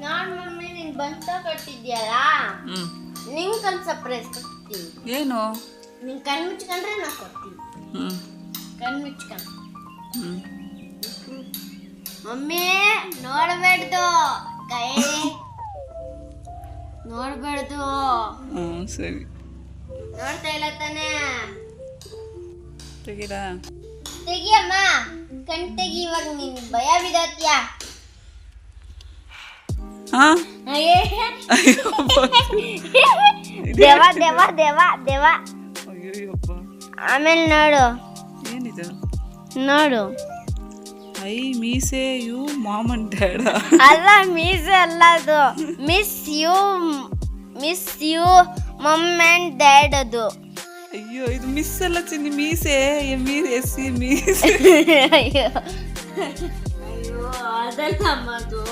ನಾನ್ mummy ನೀನ್ ಬಂತ ಕಟ್ಟಿದ್ಯಲ್ಲ ನಿಂಗೊಂದು surprise ಕೊಡ್ತೀನಿ. ಏನು? ನೀನ್ ಕಣ್ ಮುಚ್ಕೊಂಡ್ರೆ ನಾ ಕೊಡ್ತೀನಿ. ಕಣ್ ಮುಚ್ಕೊಂಡ್ ಮಮ್ಮಿ ನೋಡ್ಬೇಡ್ದು, ಕೈ ನೋಡ್ಬೇಡ್ದು. ಸರಿ, ನೋಡ್ತಾ ಇಲ್ಲ ತಾನೇ? ತೆಗೀರಾ? ತೆಗಿಯಮ್ಮ, ಕಣ್ ತೆಗಿ. ಇವಾಗ ನೀನ್ ಭಯ ಬಿದ್ದತ್ಯಾ? ದೇವ ದೇವ ದೇವ ದೇವ. ಅಯ್ಯೋಯ್ಯಪ್ಪ, ಆಮೇಲೆ ನೋಡು, ಏನಿದು? ನೋಡು. ಐ ಮೀಸೆ ಯು ಮಾಮ್ ಅಂಡ್ ಡ್ಯಾಡ. ಅಲ್ಲ, ಮೀಸೆ ಅಲ್ಲ ಅದು. Miss you mum and dad ಅದು. ಅಯ್ಯೋ, ಇದು ಮಿಸ್ ಅಲ್ಲ ಚಿನ್ನಿ, ಮೀಸೆ. ಎಸ್ ಮೀಸೆ. ಅಯ್ಯೋ ಅಯ್ಯೋ, ಅದಲ್ಲ ಅದು.